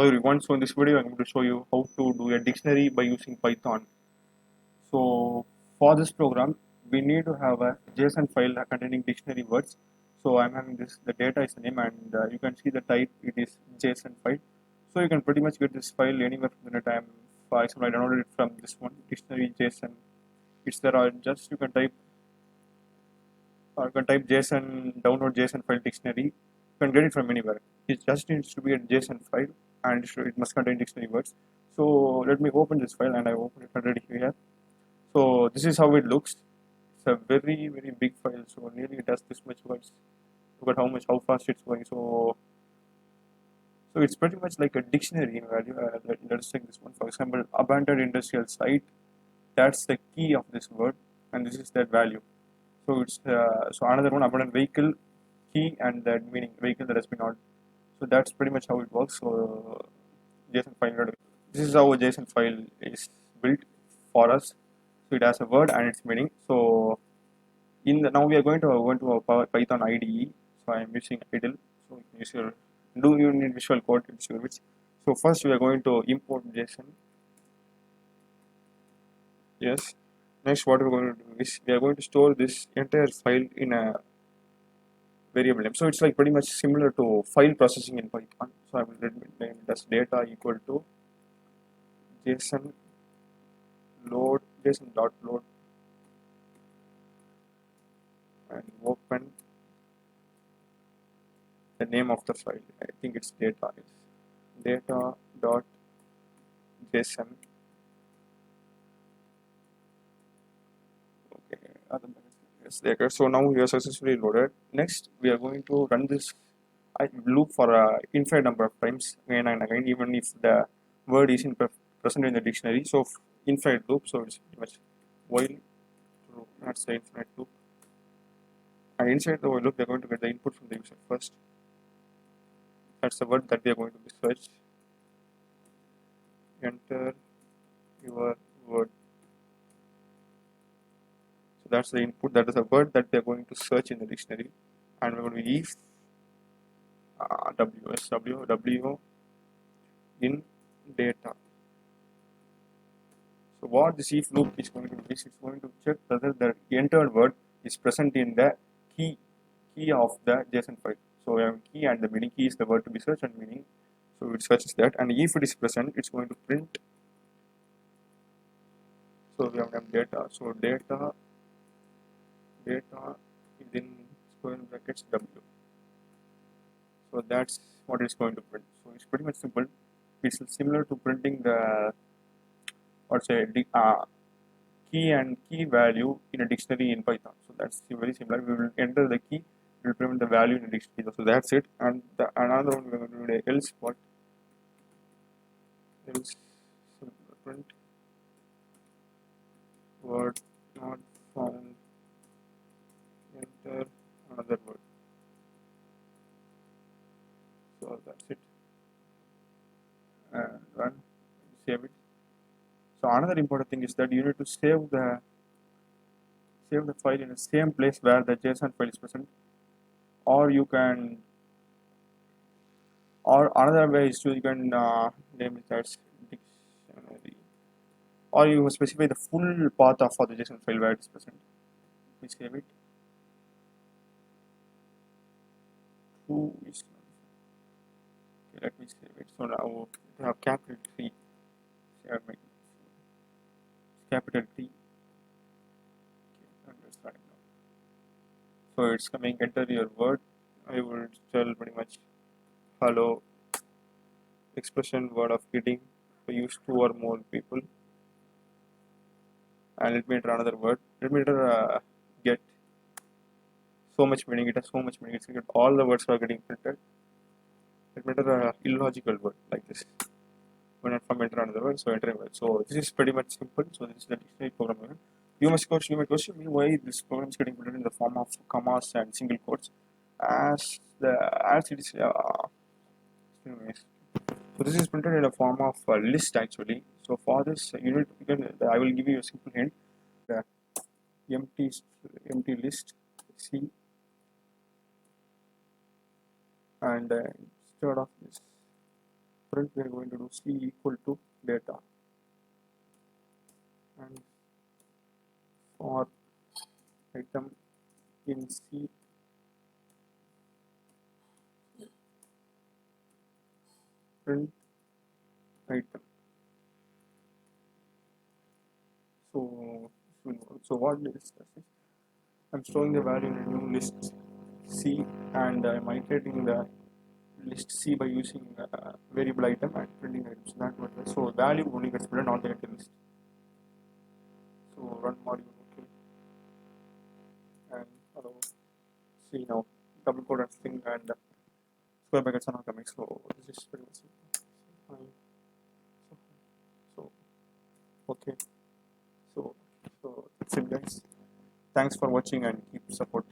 Hello everyone, so in this video I'm going to show you how to do a dictionary by using Python. So for this program we need to have a JSON file containing dictionary words. So I'm having this, the data is the name, and you can see the type, it is JSON file. So you can pretty much get this file anywhere from the net. For example, I downloaded it from this one, dictionary JSON. It's there, or just you can type JSON, download JSON file dictionary. You can get it from anywhere. It just needs to be a JSON file, and it must contain dictionary words. So let me open this file, and I open it already here. So this is how it looks. It's a very big file. So nearly it has this much words. Look at how fast it's going. So it's pretty much like a dictionary in value. Let's take this one, for example, abandoned industrial site. That's the key of this word, and this is that value. So it's so another one, abandoned vehicle, key, and that meaning vehicle that has been ordered. So that's pretty much how it works. So JSON file. This is how a JSON file is built for us. So it has a word and its meaning. So now we are going to a Python IDE. So I am using idle. So you need visual code, which. So first we are going to import JSON. Yes. Next, what we're going to do is we are going to store this entire file in a variable name. So it's like pretty much similar to file processing in Python. So I will name it as data equal to JSON load, JSON.load, and open the name of the file. I think it's data.json. Okay, yes, there. So now we are successfully loaded. Next, we are going to run this loop for a infinite number of times, again and again, even if the word is present in the dictionary. So infinite loop. So it's pretty much while loop. That's the infinite loop. And inside the while loop, we are going to get the input from the user first. That's the word that we are going to be searched. Enter your word. So that's the input. That is a word that we are going to search in the dictionary, and we're going to be if w in data. So what this if loop is going to do is it's going to check whether the entered word is present in the key of the JSON file. So we have key, and the meaning key is the word to be searched, and meaning. So it searches that, and if it is present, it's going to print. So we have data. So data within square brackets w. So that's what it's going to print. So it's pretty much simple. It's similar to printing the key and key value in a dictionary in Python. So that's very similar. We will enter the key, we will print the value in a dictionary. So that's it. And another one we are going to do else what? Else print word not found. Enter another word. So that's it. And run. Save it. So another important thing is that you need to save the file in the same place where the JSON file is present, or you can, or another way is to you can name it as dictionary, or you specify the full path of the JSON file where it is present. Please save it. Who is okay, let me save it. So now we have capital T. Capital T. Okay, so it's coming. Enter your word. I will tell pretty much hello. Expression word of greeting. We use 2 or more people. And let me enter another word. Let me enter get. So much meaning. It has so much meaning. It's get all the words are getting printed. Let me enter an illogical word like this. When I enter another word, so enter a word. So this is pretty much simple. So this is the dictionary program. You might question me why this program is getting printed in the form of commas and single quotes, as it is. So this is printed in a form of a list actually. So for this unit, I will give you a simple hint. Empty list C, and instead of this print, we are going to do c equal to data, and for item in c print item. So, so what this does is I'm storing the value in a new list C, and I'm iterating the list C by using variable item and printing item. So that what so value only gets printed, not the entire list. So run module, okay, and hello. See now double quote and string and square brackets are not coming. So this is pretty much simple. So okay. So that's it, guys. Thanks for watching and keep support.